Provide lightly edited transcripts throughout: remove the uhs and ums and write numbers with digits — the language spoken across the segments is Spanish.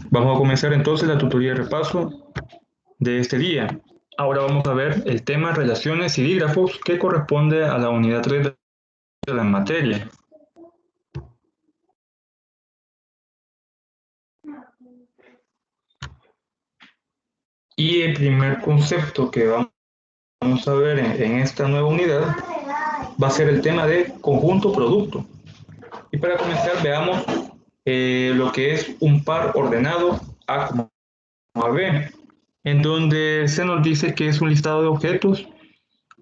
Vamos a comenzar entonces la tutoría de repaso de este día. Ahora vamos a ver el tema relaciones y dígrafos que corresponde a la unidad 3 de la materia. Y el primer concepto que vamos a ver en esta nueva unidad va a ser el tema de conjunto producto. Y para comenzar veamos lo que es un par ordenado A como a B, en donde se nos dice que es un listado de objetos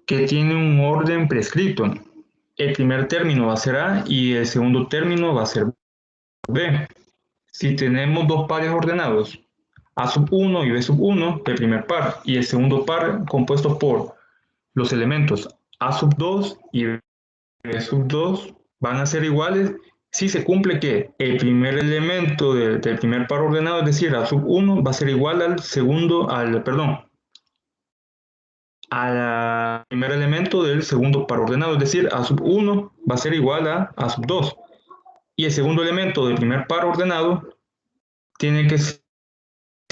que tiene un orden prescrito. El primer término va a ser A y el segundo término va a ser B. Si tenemos dos pares ordenados, A sub 1 y B sub 1, el primer par, y el segundo par compuesto por los elementos A sub 2 y B sub 2 van a ser iguales si se cumple que el primer elemento del primer par ordenado, es decir, A sub 1, va a ser igual al primer elemento del segundo par ordenado, es decir, A sub 1 va a ser igual a A sub 2. Y el segundo elemento del primer par ordenado tiene que ser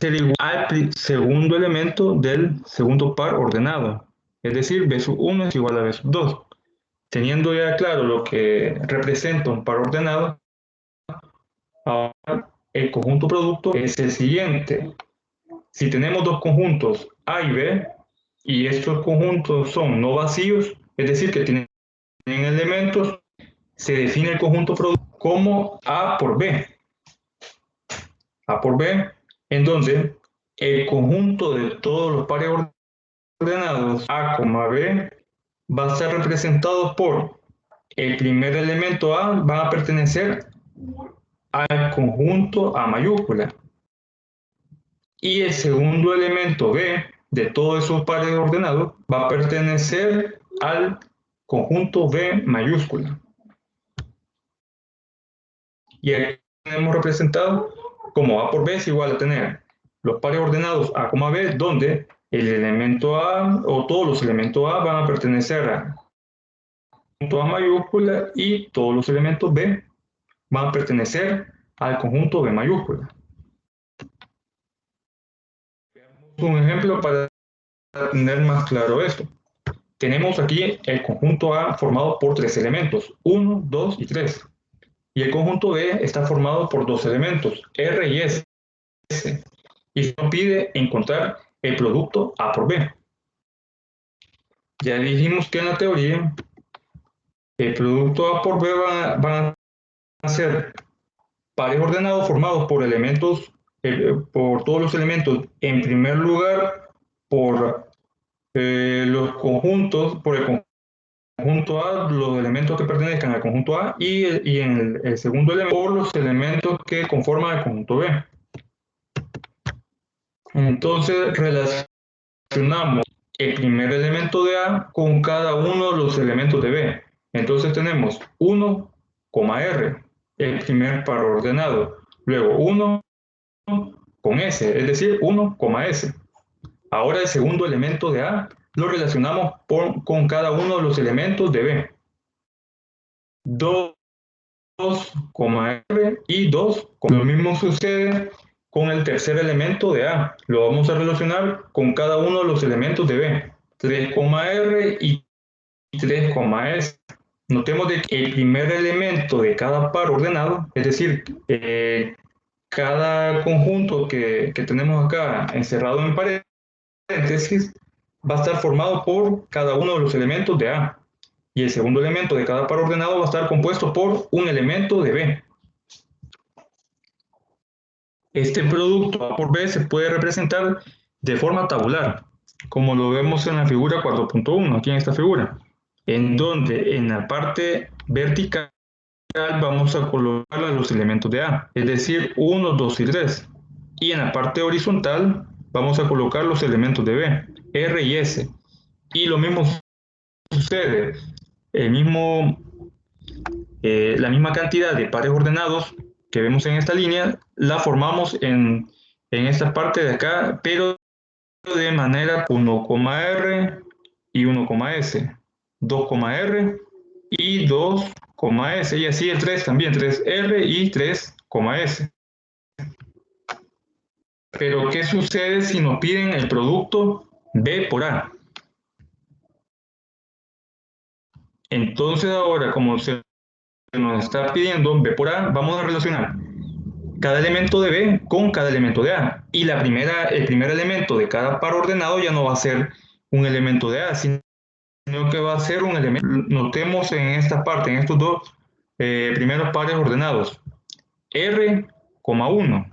igual al segundo elemento del segundo par ordenado. Es decir, B sub 1 es igual a B sub 2. Teniendo ya claro lo que representa un par ordenado, ahora el conjunto producto es el siguiente. Si tenemos dos conjuntos A y B, y estos conjuntos son no vacíos, es decir, que tienen elementos, se define el conjunto producto como A por B. A por B, entonces, el conjunto de todos los pares ordenados A, B va a ser representado por el primer elemento A, va a pertenecer al conjunto A mayúscula. Y el segundo elemento B de todos esos pares ordenados va a pertenecer al conjunto B mayúscula. Y aquí tenemos representado como A por B es igual a tener los pares ordenados A, B, donde el elemento A o todos los elementos A van a pertenecer al conjunto A mayúscula y todos los elementos B van a pertenecer al conjunto B mayúscula. Un ejemplo para tener más claro esto. Tenemos aquí el conjunto A formado por tres elementos, 1, 2 y 3. Y el conjunto B está formado por dos elementos, R y S. Y nos pide encontrar el producto A por B. Ya dijimos que en la teoría el producto A por B van a ser pares ordenados formados por elementos, por todos los elementos, en primer lugar, por los conjuntos, por el conjunto A, los elementos que pertenezcan al conjunto A, y en el segundo elemento, por los elementos que conforman el conjunto B. Entonces, relacionamos el primer elemento de A con cada uno de los elementos de B. Entonces tenemos 1, R, el primer par ordenado. Luego 1 con S, es decir, 1, S. Ahora el segundo elemento de A lo relacionamos con cada uno de los elementos de B. 2, R y 2, lo mismo sucede con el tercer elemento de A. Lo vamos a relacionar con cada uno de los elementos de B. 3, R y 3, S. Notemos de que el primer elemento de cada par ordenado, es decir, cada conjunto que tenemos acá encerrado en paréntesis, va a estar formado por cada uno de los elementos de A. Y el segundo elemento de cada par ordenado va a estar compuesto por un elemento de B. Este producto A por B se puede representar de forma tabular, como lo vemos en la figura 4.1, aquí en esta figura, en donde en la parte vertical vamos a colocar los elementos de A, es decir, 1, 2 y 3. Y en la parte horizontal vamos a colocar los elementos de B, R y S. Y lo mismo sucede, la misma cantidad de pares ordenados que vemos en esta línea, la formamos en esta parte de acá, pero de manera 1, R y 1, S, 2, R y 2, S, y así el 3 también, 3R y 3, S. Pero ¿qué sucede si nos piden el producto B por A? Entonces ahora, como se nos está pidiendo B por A, vamos a relacionar cada elemento de B con cada elemento de A. Y el primer elemento de cada par ordenado ya no va a ser un elemento de A, sino que va a ser un elemento. Notemos en esta parte, en estos dos primeros pares ordenados, R,1,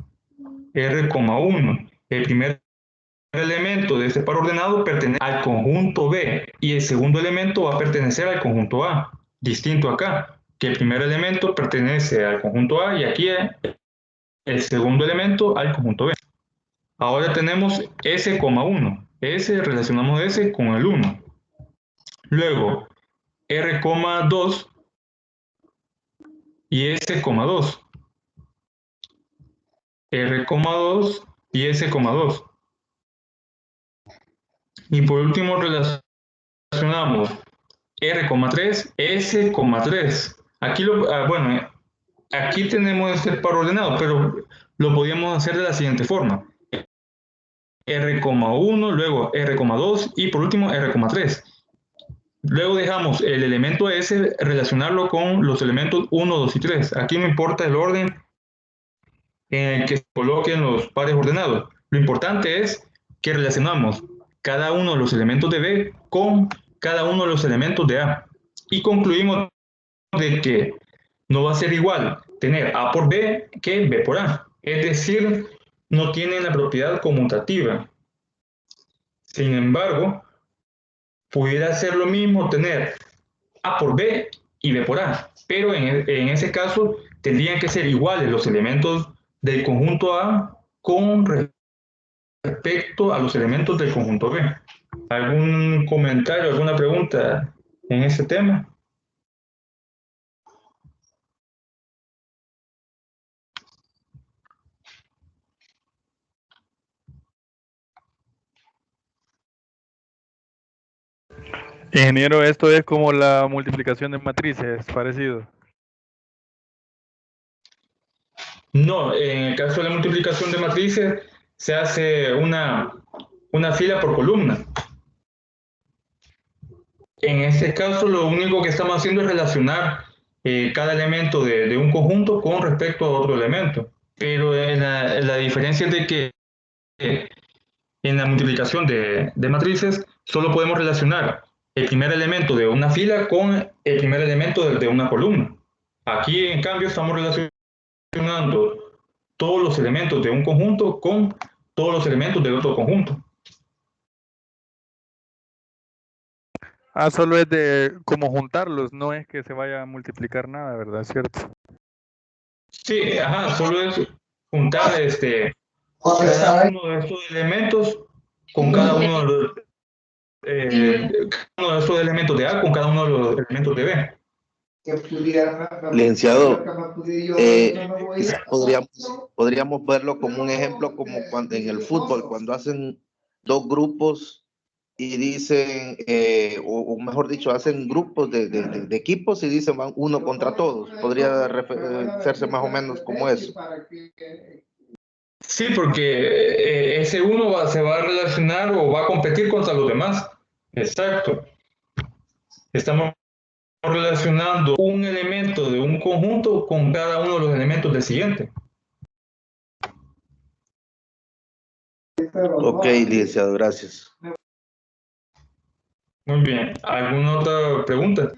R,1. El primer elemento de este par ordenado pertenece al conjunto B y el segundo elemento va a pertenecer al conjunto A. Distinto acá, que el primer elemento pertenece al conjunto A y aquí el segundo elemento al conjunto B. Ahora tenemos S,1. S relacionamos S con el 1. Luego R,2 y S,2. R,2 y S,2. Y por último relacionamos R,3, S,3. Bueno, aquí tenemos este par ordenado, pero lo podríamos hacer de la siguiente forma. R,1, luego R,2 y por último R,3. Luego dejamos el elemento S relacionarlo con los elementos 1, 2 y 3. Aquí no importa el orden en el que se coloquen los pares ordenados. Lo importante es que relacionamos cada uno de los elementos de B con cada uno de los elementos de A. Y concluimos de que no va a ser igual tener A por B que B por A. Es decir, no tienen la propiedad conmutativa. Sin embargo, pudiera ser lo mismo tener A por B y B por A, pero en ese caso tendrían que ser iguales los elementos del conjunto A con respecto a los elementos del conjunto B. ¿Algún comentario, alguna pregunta en este tema? Ingeniero, esto es como la multiplicación de matrices, parecido. No, en el caso de la multiplicación de matrices se hace una fila por columna. En este caso, lo único que estamos haciendo es relacionar cada elemento de un conjunto con respecto a otro elemento. Pero la diferencia es de que en la multiplicación de matrices solo podemos relacionar el primer elemento de una fila con el primer elemento de una columna. Aquí, en cambio, estamos relacionando todos los elementos de un conjunto con todos los elementos del otro conjunto. Ah, solo es de como juntarlos, no es que se vaya a multiplicar nada, ¿verdad? ¿Cierto? Sí, ajá, solo es juntar cada uno de estos elementos con cada uno cada uno de estos elementos de A con cada uno de los elementos de B. Licenciado, quizás podríamos verlo como un ejemplo, como cuando en el fútbol, cuando hacen dos grupos y dicen, o mejor dicho, hacen grupos de equipos y dicen van uno contra todos. Podría hacerse más o menos como eso. Sí, porque ese uno se va a relacionar o va a competir contra los demás. Exacto. Estamos relacionando un elemento de un conjunto con cada uno de los elementos del siguiente. Ok, licenciado, gracias. Muy bien. ¿Alguna otra pregunta?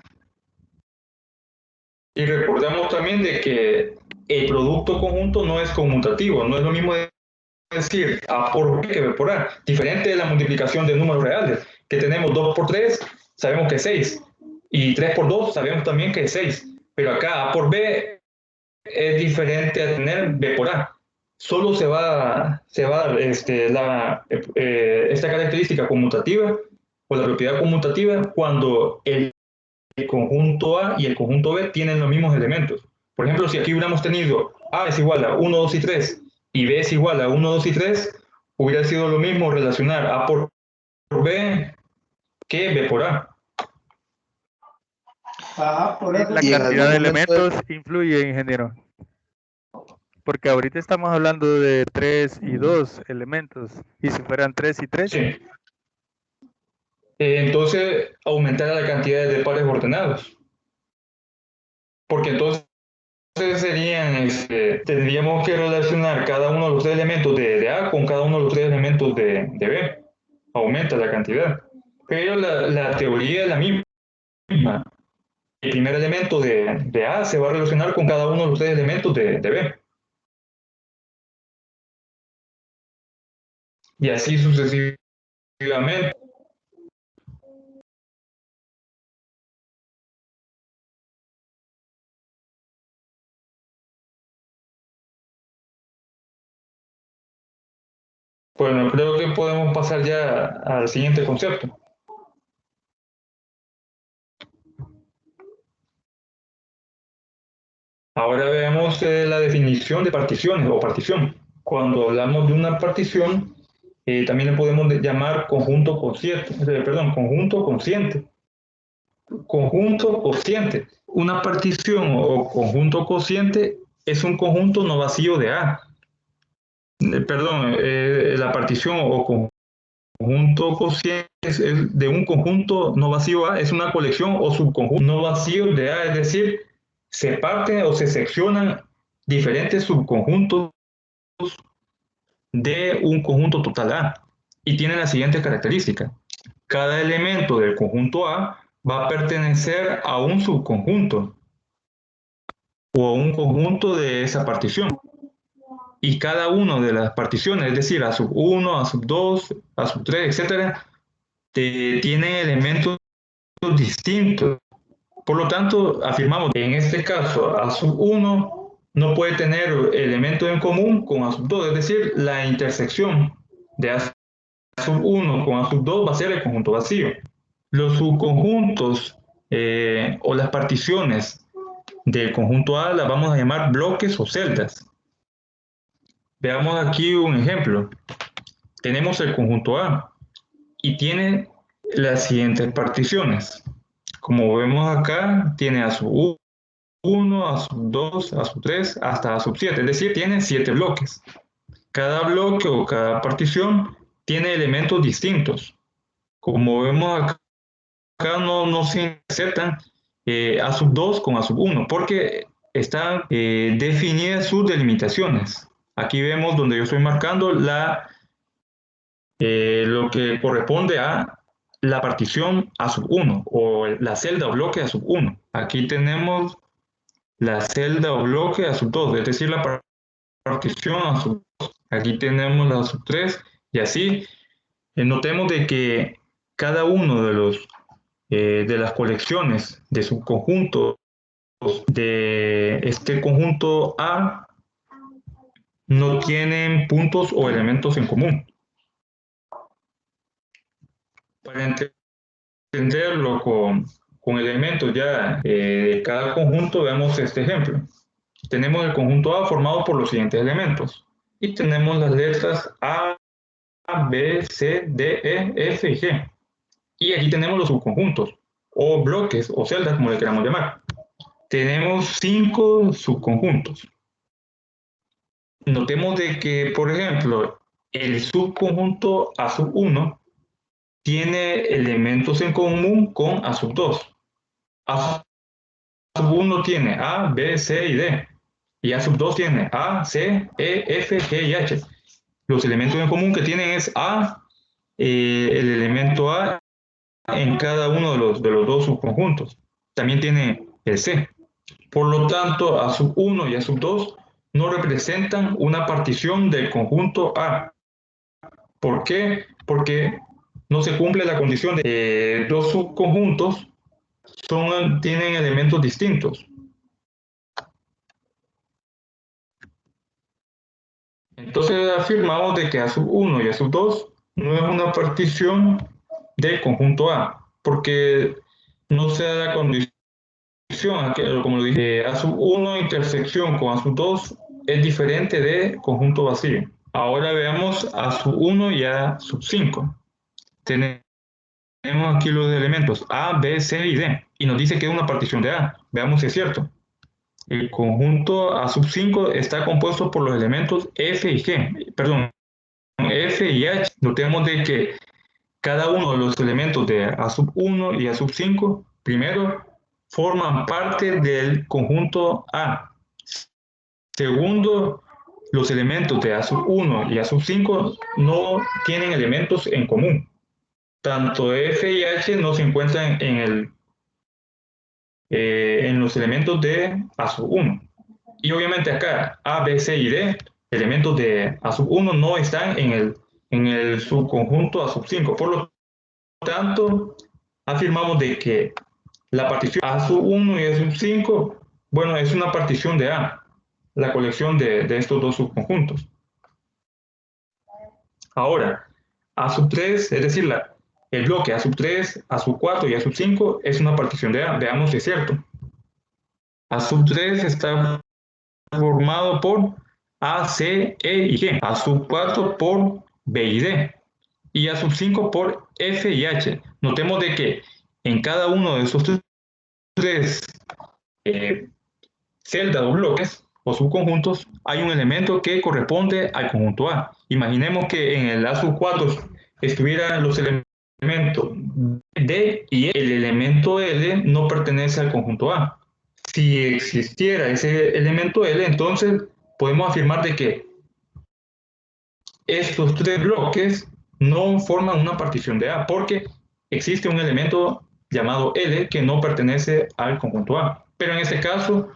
Y recordemos también de que el producto conjunto no es conmutativo, no es lo mismo decir A por B que B por A, diferente de la multiplicación de números reales, que tenemos 2 por 3, sabemos que es 6, y 3 por 2 sabemos también que es 6, pero acá A por B es diferente a tener B por A. Solo se va a dar esta característica conmutativa o la propiedad conmutativa cuando el conjunto A y el conjunto B tienen los mismos elementos. Por ejemplo, si aquí hubiéramos tenido A es igual a 1, 2 y 3 y B es igual a 1, 2 y 3, hubiera sido lo mismo relacionar A por B que B por A. La cantidad de elementos influye, ingeniero. Porque ahorita estamos hablando de 3 y 2 elementos. ¿Y si fueran 3 y 3? Sí. Entonces, aumentar la cantidad de pares ordenados. Porque entonces tendríamos que relacionar cada uno de los tres elementos de A con cada uno de los tres elementos de B. Aumenta la cantidad. Pero la teoría es la misma. El primer elemento de A se va a relacionar con cada uno de los tres elementos de B. Y así sucesivamente. Bueno, creo que podemos pasar ya al siguiente concepto. Ahora veamos la definición de particiones o partición. Cuando hablamos de una partición, también le podemos llamar conjunto consciente, conjunto consciente. Conjunto cociente. Una partición o conjunto cociente es un conjunto no vacío de A. La partición o conjunto cociente es de un conjunto no vacío A, es una colección o subconjunto no vacío de A, es decir, se parten o se seccionan diferentes subconjuntos de un conjunto total A y tiene la siguiente característica. Cada elemento del conjunto A va a pertenecer a un subconjunto o a un conjunto de esa partición. Y cada una de las particiones, es decir, A sub 1, A sub 2, A sub 3, etcétera, tienen elementos distintos. Por lo tanto, afirmamos que en este caso A sub 1 no puede tener elementos en común con A sub 2, es decir, la intersección de A sub 1 con A sub 2 va a ser el conjunto vacío. Los subconjuntos o las particiones del conjunto A las vamos a llamar bloques o celdas. Veamos aquí un ejemplo. Tenemos el conjunto A y tiene las siguientes particiones. Como vemos acá, tiene A sub 1, A sub 2, A sub 3, hasta A sub 7. Es decir, tiene 7 bloques. Cada bloque o cada partición tiene elementos distintos. Como vemos acá no se insertan A sub 2 con A sub 1 porque están definidas sus delimitaciones. Aquí vemos donde yo estoy marcando lo que corresponde a la partición A sub 1 o la celda o bloque A sub 1. Aquí tenemos la celda o bloque A sub 2, es decir, la partición A sub 2. Aquí tenemos la A sub 3 y así. Notemos de que cada uno de las colecciones de subconjuntos de este conjunto A no tienen puntos o elementos en común. Para entenderlo con elementos ya de cada conjunto, veamos este ejemplo. Tenemos el conjunto A formado por los siguientes elementos y tenemos las letras A, B, C, D, E, F y G. Y aquí tenemos los subconjuntos o bloques o celdas, como le queramos llamar. Tenemos 5 subconjuntos. Notemos de que, por ejemplo, el subconjunto A sub 1 tiene elementos en común con A sub 2. A sub 1 tiene A, B, C y D. Y A sub 2 tiene A, C, E, F, G y H. Los elementos en común que tienen es A, el elemento A en cada uno de los dos subconjuntos. También tiene el C. Por lo tanto, A sub 1 y A sub 2 no representan una partición del conjunto A. ¿Por qué? Porque no se cumple la condición de que dos subconjuntos tienen elementos distintos. Entonces afirmamos de que A sub 1 y A sub 2 no es una partición del conjunto A, porque no se da la condición, como lo dije, A sub 1 intersección con A sub 2 es diferente de conjunto vacío. Ahora veamos A sub 1 y A sub 5. Tenemos aquí los elementos A, B, C y D, y nos dice que es una partición de A. Veamos si es cierto. El conjunto A sub 5 está compuesto por los elementos F y G, perdón, F y H. Notemos de que cada uno de los elementos de A sub 1 y A sub 5, primero, forman parte del conjunto A. Segundo, los elementos de A sub 1 y A sub 5 no tienen elementos en común. Tanto F y H no se encuentran en los elementos de A sub 1. Y obviamente acá A, B, C y D, elementos de A sub 1 no están en el subconjunto A sub 5. Por lo tanto, afirmamos de que la partición A sub 1 y A sub 5, bueno, es una partición de A, la colección de estos dos subconjuntos. Ahora, A sub 3, es decir, el bloque A sub 3, A sub 4 y A sub 5 es una partición de A. Veamos si es cierto. A sub 3 está formado por A, C, E y G. A sub 4 por B y D. Y A sub 5 por F y H. Notemos de que en cada uno de esos tres celdas o bloques o subconjuntos hay un elemento que corresponde al conjunto A. Imaginemos que en el A sub 4 estuvieran los elementos D y E. El elemento L no pertenece al conjunto A. Si existiera ese elemento L, entonces podemos afirmar de que estos tres bloques no forman una partición de A, porque existe un elemento llamado L que no pertenece al conjunto A. Pero en este caso,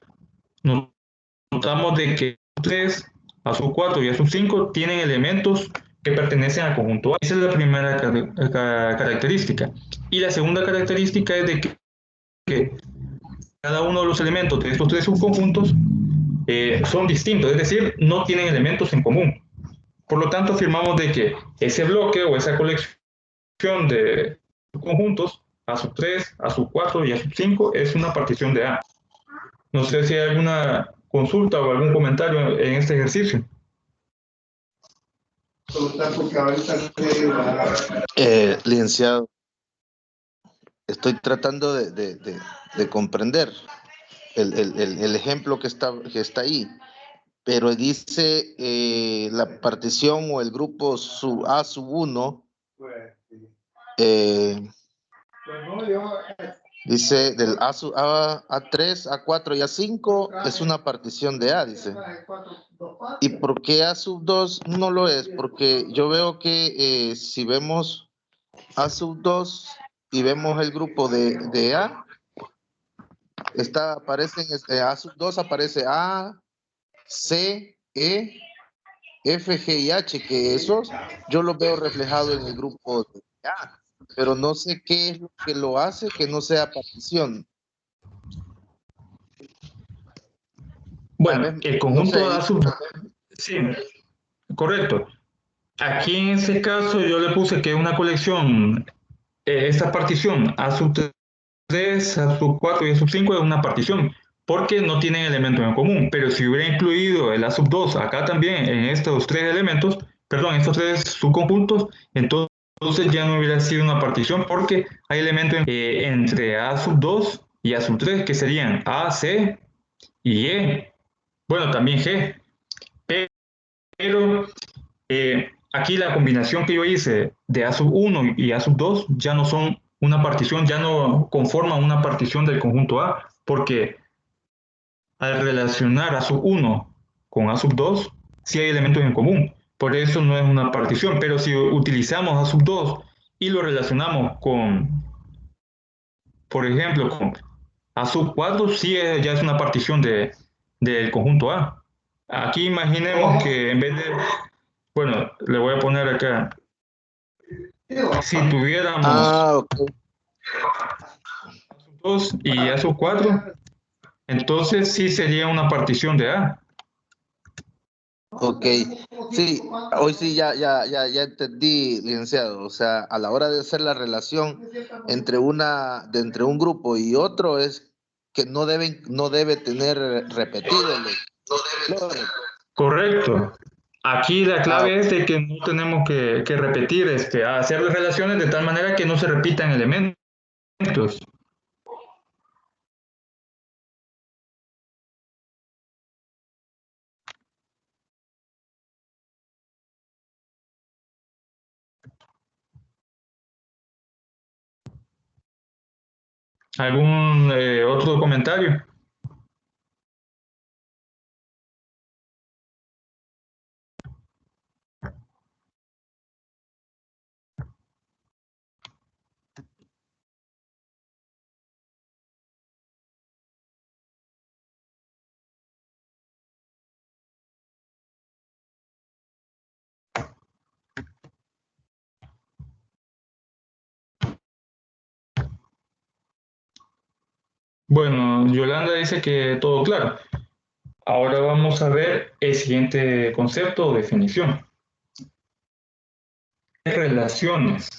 notamos de que A3, A sub 4 y A sub 5 tienen elementos que pertenecen al conjunto A. Esa es la primera característica. Y la segunda característica es de que cada uno de los elementos de estos tres subconjuntos son distintos, es decir, no tienen elementos en común. Por lo tanto, afirmamos de que ese bloque o esa colección de subconjuntos A sub 3, A sub 4 y A sub 5 es una partición de A. No sé si hay alguna consulta o algún comentario en este ejercicio. Licenciado, estoy tratando de comprender el ejemplo que está ahí, pero dice la partición o el grupo sub A sub 1, dice del A3, A4 y A5 es una partición de A, dice. ¿Y por qué A sub 2 no lo es? Porque yo veo que si vemos A sub 2 y vemos el grupo de A, aparecen, A sub 2 aparece A, C, E, F, G y H, que esos yo los veo reflejados en el grupo de A, pero no sé qué es lo que lo hace que no sea partición. Bueno, el conjunto no sé, A sub... Sí, correcto. Aquí en este caso yo le puse que una colección, esta partición A sub 3, A sub 4 y A sub 5 es una partición, porque no tienen elementos en común. Pero si hubiera incluido el A sub 2 acá también en estos tres elementos, perdón, estos tres subconjuntos, entonces ya no hubiera sido una partición, porque hay elementos entre A sub 2 y A sub 3 que serían A, C y E. Bueno, también G. Pero aquí la combinación que yo hice de A sub 1 y A sub 2 ya no son una partición, ya no conforman una partición del conjunto A, porque al relacionar A sub 1 con A sub 2, sí hay elementos en común. Por eso no es una partición, pero si utilizamos A sub 2 y lo relacionamos con, por ejemplo, con A sub 4, sí ya es una partición del conjunto A. Aquí imaginemos que en vez de, bueno, le voy a poner acá, si tuviéramos okay. A sub 2 y A sub 4, entonces sí sería una partición de A. Ok, sí, hoy sí ya entendí, licenciado. O sea, a la hora de hacer la relación entre entre un grupo y otro es que no debe tener repetido. Correcto. Aquí la clave es de que no tenemos que repetir, hacer las relaciones de tal manera que no se repitan elementos. ¿Algún otro comentario? Bueno, Yolanda dice que todo claro. Ahora vamos a ver el siguiente concepto o definición. Relaciones.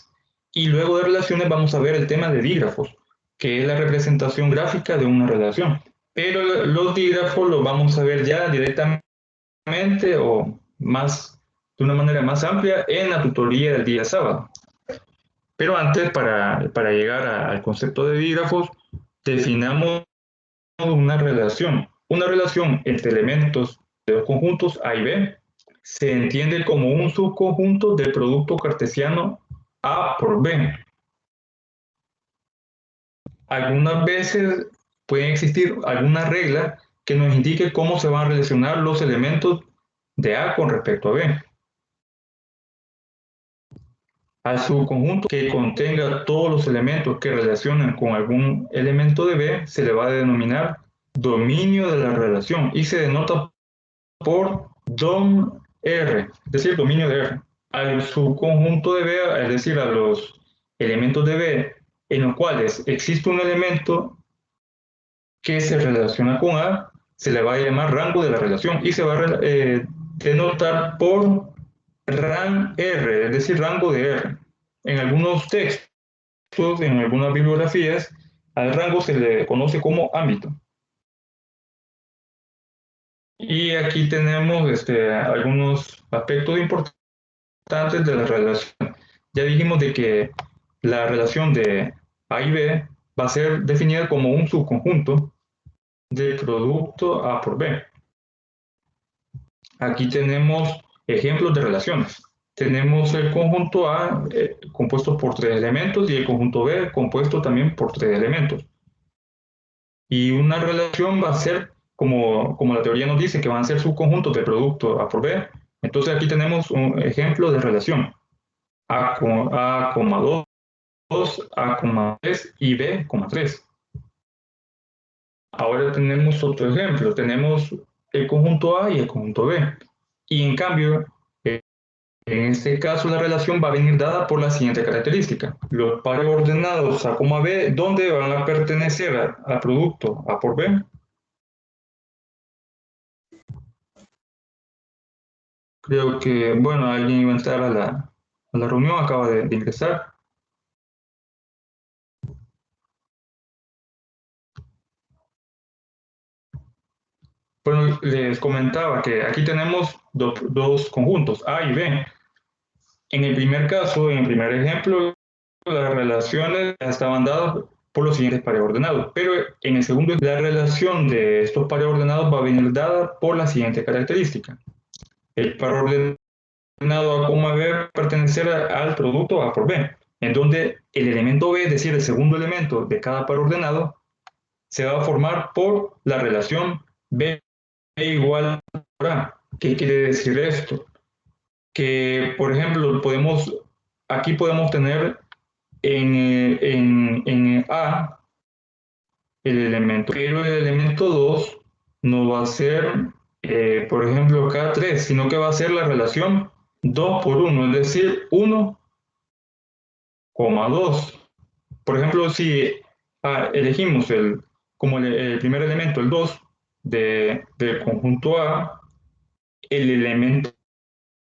Y luego de relaciones vamos a ver el tema de dígrafos, que es la representación gráfica de una relación. Pero los dígrafos los vamos a ver ya directamente o más, de una manera más amplia en la tutoría del día sábado. Pero antes, para llegar al concepto de dígrafos, definamos una relación. Una relación entre elementos de los conjuntos A y B se entiende como un subconjunto del producto cartesiano A por B. Algunas veces puede existir alguna regla que nos indique cómo se van a relacionar los elementos de A con respecto a B. Al subconjunto que contenga todos los elementos que relacionan con algún elemento de B se le va a denominar dominio de la relación y se denota por dom R, es decir, dominio de R. Al subconjunto de B, es decir, a los elementos de B en los cuales existe un elemento que se relaciona con A, se le va a llamar rango de la relación y se va a denotar por ran R, es decir, rango de R. En algunos textos, en algunas bibliografías, al rango se le conoce como ámbito. Y aquí tenemos algunos aspectos importantes de la relación. Ya dijimos de que la relación de A y B va a ser definida como un subconjunto del producto A por B. Aquí tenemos ejemplos de relaciones. Tenemos el conjunto A compuesto por 3 elementos y el conjunto B compuesto también por 3 elementos. Y una relación va a ser, como la teoría nos dice, que van a ser subconjuntos del producto A por B. Entonces aquí tenemos un ejemplo de relación. A, A, 2, A,3 y B,3. Ahora tenemos otro ejemplo. Tenemos el conjunto A y el conjunto B. Y en cambio, en este caso la relación va a venir dada por la siguiente característica. Los pares ordenados A, B, ¿dónde van a pertenecer al producto A por B? Creo que, bueno, alguien iba a entrar a la reunión, acaba de ingresar. Bueno, les comentaba que aquí tenemos dos conjuntos, A y B. En el primer caso, en el primer ejemplo, las relaciones estaban dadas por los siguientes pares ordenados, pero en el segundo, la relación de estos pares ordenados va a venir dada por la siguiente característica. El par ordenado A, B va a pertenecer al producto A por B, en donde el elemento B, es decir, el segundo elemento de cada par ordenado, se va a formar por la relación B igual a A. ¿Qué quiere decir esto? Que, por ejemplo, aquí podemos tener en A el elemento, pero el elemento 2 no va a ser, por ejemplo, K3, sino que va a ser la relación 2 por 1, es decir, 1,2. Por ejemplo, si elegimos como el primer elemento, el 2, del conjunto A, el elemento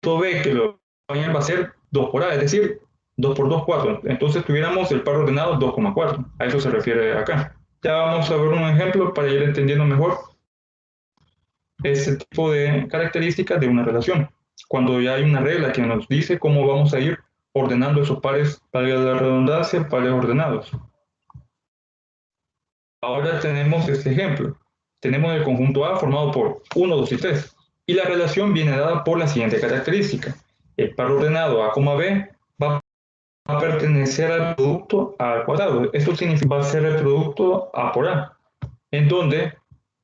B que lo va a ser 2 por A, es decir, 2 por 2, 4. Entonces tuviéramos el par ordenado 2,4. A eso se refiere acá. Ya vamos a ver un ejemplo para ir entendiendo mejor ese tipo de características de una relación. Cuando ya hay una regla que nos dice cómo vamos a ir ordenando esos pares, para la redundancia, pares ordenados. Ahora tenemos este ejemplo. Tenemos el conjunto A formado por 1, 2 y 3. Y la relación viene dada por la siguiente característica. El par ordenado A, B va a a pertenecer al producto A al cuadrado. Esto significa va a ser el producto A por A, en donde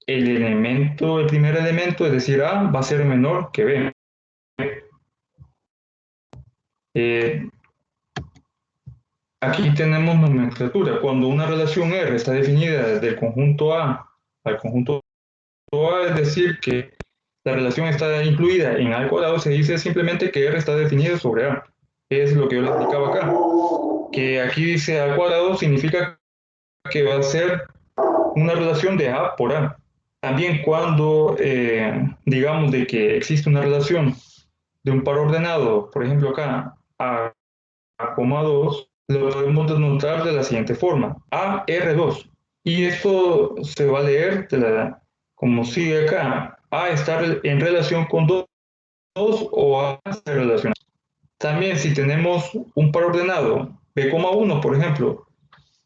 el primer elemento, es decir, A, va a ser menor que B. Aquí tenemos nomenclatura. Cuando una relación R está definida desde el conjunto A al conjunto A, es decir, que la relación está incluida en A al cuadrado, se dice simplemente que R está definido sobre A. Es lo que yo les explicaba acá. Que aquí dice A al cuadrado significa que va a ser una relación de A por A. También cuando digamos de que existe una relación de un par ordenado, por ejemplo acá, A, 2, lo podemos denotar de la siguiente forma, AR2. Y esto se va a leer como sigue acá, A está en relación con 2 o A está relacionado. También si tenemos un par ordenado, B,1 por ejemplo,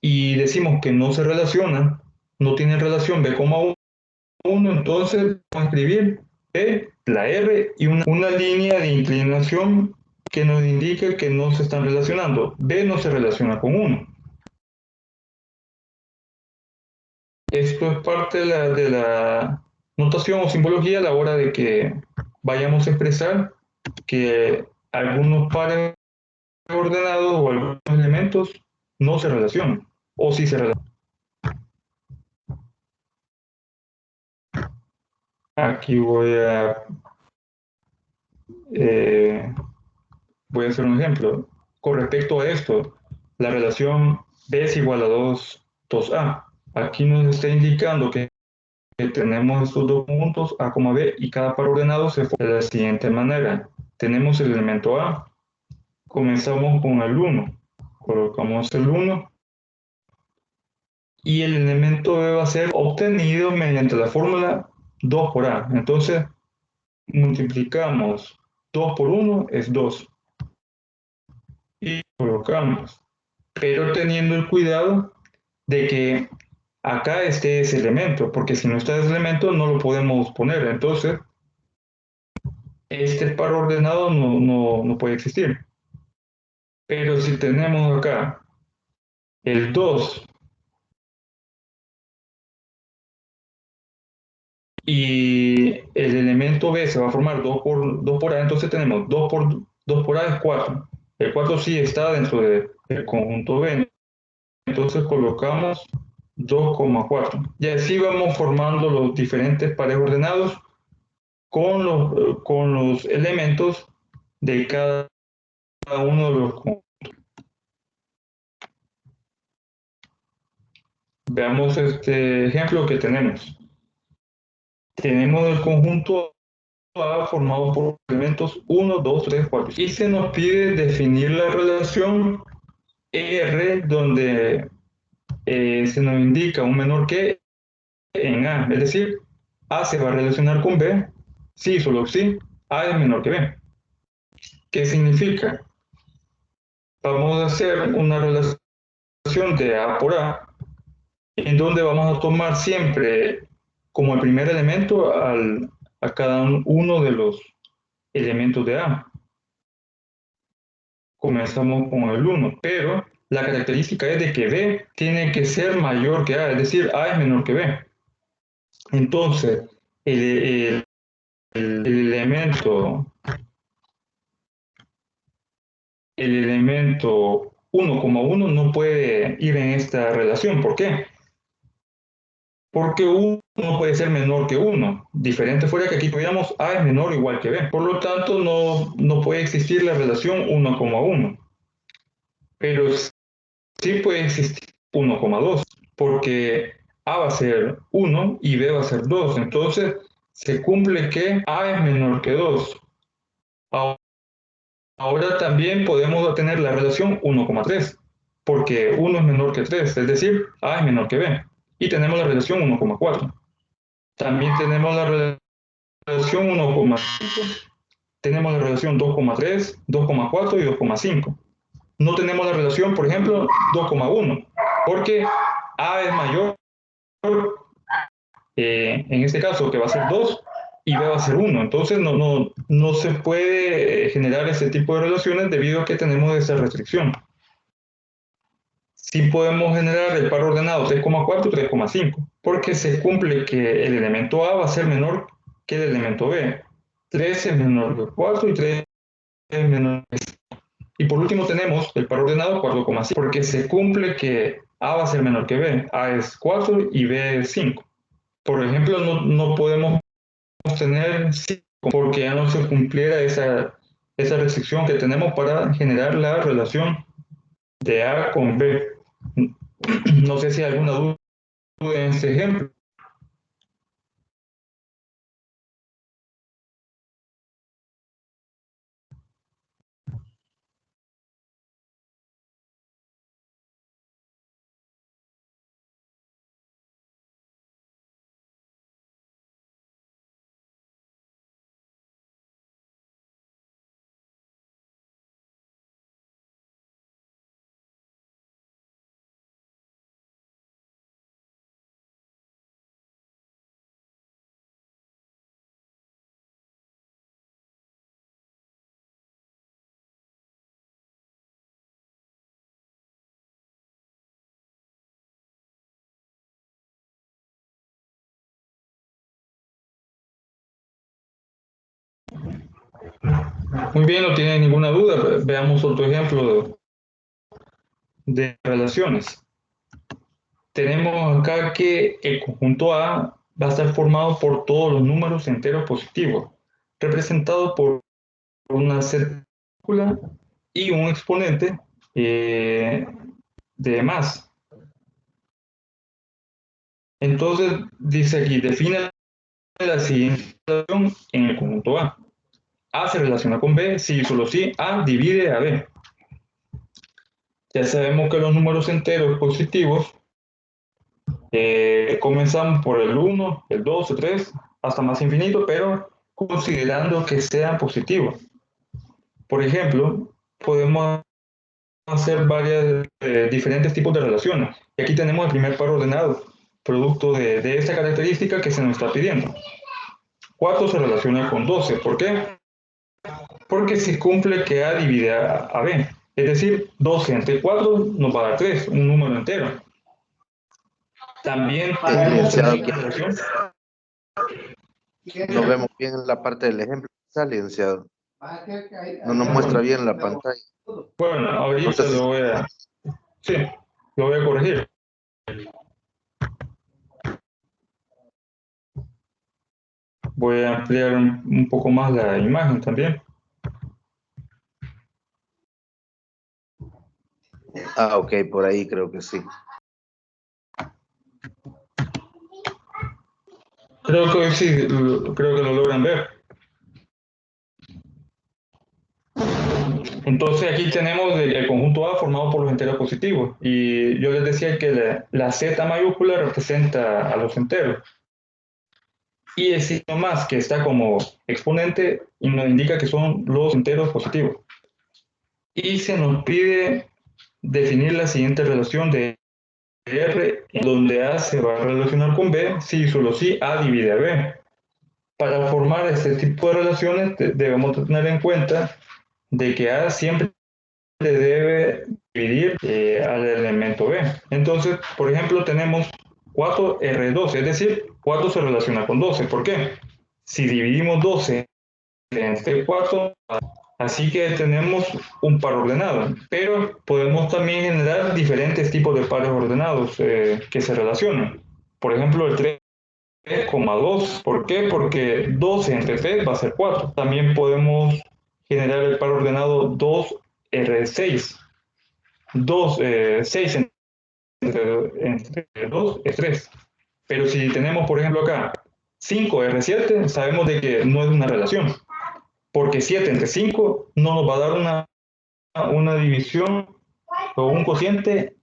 y decimos que no se relaciona, no tiene relación B,1, entonces vamos a escribir B, la R y una línea de inclinación que nos indique que no se están relacionando. B no se relaciona con 1. Esto es parte de la notación o simbología a la hora de que vayamos a expresar que algunos pares ordenados o algunos elementos no se relacionan, o sí se relacionan. Aquí voy a hacer un ejemplo. Con respecto a esto, la relación B es igual a 2A. Aquí nos está indicando que tenemos estos dos puntos A, B, y cada par ordenado se forma de la siguiente manera. Tenemos el elemento A, comenzamos con el 1, colocamos el 1, y el elemento B va a ser obtenido mediante la fórmula 2 por A. Entonces, multiplicamos 2 por 1 es 2, y colocamos, pero teniendo el cuidado de que acá esté ese elemento, porque si no está ese elemento no lo podemos poner. Entonces, este par ordenado no puede existir. Pero si tenemos acá el 2 y el elemento B se va a formar 2 por A, entonces tenemos 2 por A es 4. El 4 sí está dentro del conjunto B, entonces colocamos 2,4. Y así vamos formando los diferentes pares ordenados con los elementos de cada uno de los conjuntos. Veamos este ejemplo que tenemos. Tenemos el conjunto A formado por elementos 1, 2, 3, 4. Y se nos pide definir la relación R donde se nos indica un menor que en A. Es decir, A se va a relacionar con B, sí, solo si A es menor que B. ¿Qué significa? Vamos a hacer una relación de A por A, en donde vamos a tomar siempre como el primer elemento a cada uno de los elementos de A. Comenzamos con el 1, pero la característica es de que B tiene que ser mayor que A, es decir, A es menor que B. Entonces, el elemento 1,1 no puede ir en esta relación. ¿Por qué? Porque 1 no puede ser menor que 1. Diferente fuera que aquí tuviéramos A es menor o igual que B. Por lo tanto, no puede existir la relación 1,1. Pero sí puede existir 1,2, porque A va a ser 1 y B va a ser 2. Entonces, se cumple que A es menor que 2. Ahora también podemos obtener la relación 1,3, porque 1 es menor que 3, es decir, A es menor que B. Y tenemos la relación 1,4. También tenemos la relación 1,5. Tenemos la relación 2,3, 2,4 y 2,5. No tenemos la relación, por ejemplo, 2,1, porque A es mayor, en este caso, que va a ser 2, y B va a ser 1. Entonces, no se puede generar ese tipo de relaciones debido a que tenemos esa restricción. sí podemos generar el par ordenado 3,4 y 3,5, porque se cumple que el elemento A va a ser menor que el elemento B. 3 es menor que 4 y 3 es menor que 5. Y por último tenemos el par ordenado 4,5, porque se cumple que A va a ser menor que B. A es 4 y B es 5. Por ejemplo, no podemos tener 5 porque ya no se cumpliera esa restricción que tenemos para generar la relación de A con B. No sé si hay alguna duda en este ejemplo. Muy bien, no tiene ninguna duda. Veamos otro ejemplo de relaciones. Tenemos acá que el conjunto A va a estar formado por todos los números enteros positivos, representados por una célula y un exponente de más. Entonces, dice aquí, define la siguiente relación en el conjunto A. A se relaciona con B si y solo si A divide a B. Ya sabemos que los números enteros positivos comenzamos por el 1, el 2, el 3, hasta más infinito, pero considerando que sean positivos. Por ejemplo, podemos hacer varias diferentes tipos de relaciones. Y aquí tenemos el primer par ordenado, producto de esta característica que se nos está pidiendo. 4 se relaciona con 12. ¿Por qué? Porque se cumple que A divide a B. Es decir, 12 entre 4 nos va a dar 3, un número entero. También podemos tener Licenciado, una relación. no vemos bien en la parte del ejemplo. Está, licenciado. No nos muestra bien la pantalla. Bueno, No ahorita sé si... sí, lo voy a corregir. Voy a ampliar un poco más la imagen también. Ah, ok, por ahí creo que sí. Creo que sí, creo que lo logran ver. Entonces aquí tenemos el conjunto A formado por los enteros positivos. Y yo les decía que la Z mayúscula representa a los enteros. Y el signo más que está como exponente y nos indica que son los enteros positivos. Y se nos pide definir la siguiente relación de R, en donde A se va a relacionar con B si y solo si A divide a B. Para formar este tipo de relaciones debemos tener en cuenta de que A siempre debe dividir al elemento B. Entonces, por ejemplo, tenemos 4R12, es decir, 4 se relaciona con 12. ¿Por qué? Si dividimos 12 entre 4, así que tenemos un par ordenado, pero podemos también generar diferentes tipos de pares ordenados que se relacionan. Por ejemplo, el 3,2. ¿Por qué? Porque 12 entre 3 va a ser 4. También podemos generar el par ordenado 2R6. 6 entre 2 es 3. Pero si tenemos, por ejemplo, acá 5R7, sabemos de que no es una relación, porque 7 entre 5 no nos va a dar una división o un cociente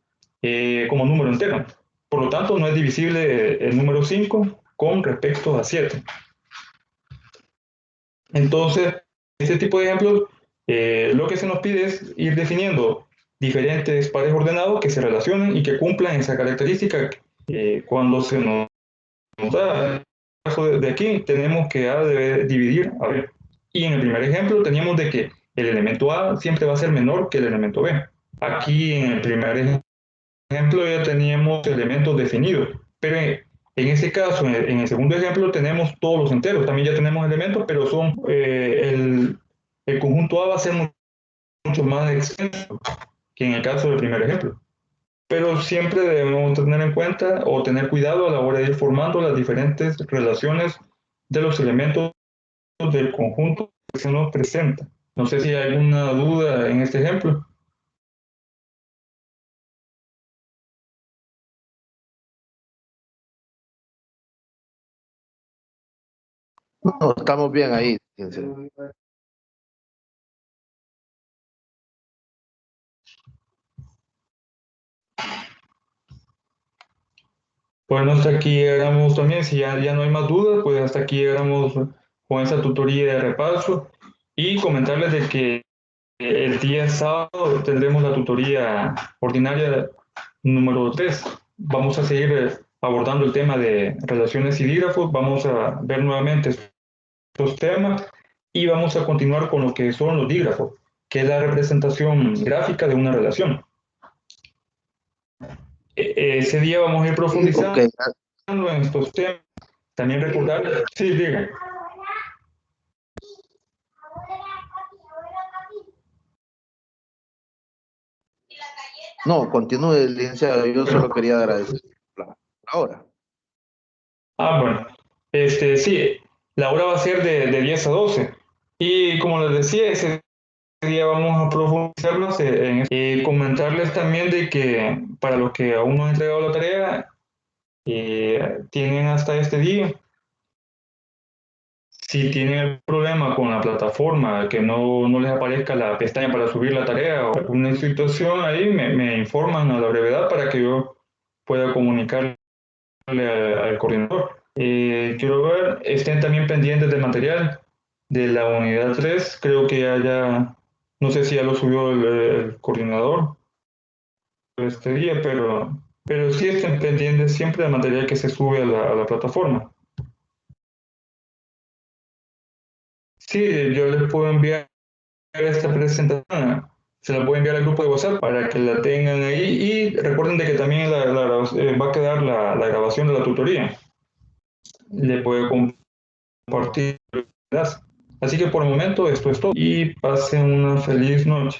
como número entero. Por lo tanto, no es divisible el número 5 con respecto a 7. Entonces, este tipo de ejemplos, lo que se nos pide es ir definiendo diferentes pares ordenados que se relacionen y que cumplan esa característica. Cuando se nos da el caso de aquí, tenemos que A debe dividir a B. Y en el primer ejemplo teníamos de que el elemento A siempre va a ser menor que el elemento B. Aquí en el primer ejemplo ejemplo, ya teníamos elementos definidos, pero en ese caso, en el segundo ejemplo, tenemos todos los enteros. También ya tenemos elementos, pero son el conjunto A va a ser mucho más extenso que en el caso del primer ejemplo. Pero siempre debemos tener en cuenta o tener cuidado a la hora de ir formando las diferentes relaciones de los elementos del conjunto que se nos presenta. No sé si hay alguna duda en este ejemplo. No, estamos bien ahí. Fíjense. Bueno, hasta aquí llegamos también, si ya no hay más dudas, pues hasta aquí llegamos con esa tutoría de repaso y comentarles de que el día sábado tendremos la tutoría ordinaria número 3. Vamos a seguir abordando el tema de relaciones y dígrafos, vamos a ver nuevamente estos temas y vamos a continuar con lo que son los dígrafos, que es la representación gráfica de una relación. Ese día vamos a ir profundizando Okay. en estos temas. También recordar, sí, diga. No, continúe, licenciado. Yo solo quería agradecer ahora. Bueno, sí, la hora va a ser de 10 a 12. Y como les decía, ese día vamos a profundizarnos en esto. Comentarles también de que para los que aún no han entregado la tarea, tienen hasta este día. Si tienen el problema con la plataforma, que no les aparezca la pestaña para subir la tarea o alguna situación ahí, me informan a la brevedad para que yo pueda comunicarle al coordinador. Quiero ver, estén también pendientes del material de la unidad 3. Creo que no sé si ya lo subió el coordinador este día, pero sí estén pendientes siempre del material que se sube a la plataforma. Sí, yo les puedo enviar esta presentación, se la puedo enviar al grupo de WhatsApp para que la tengan ahí y recuerden de que también va a quedar la grabación de la tutoría. Le puedo compartir. Así que por el momento esto es todo y pasen una feliz noche.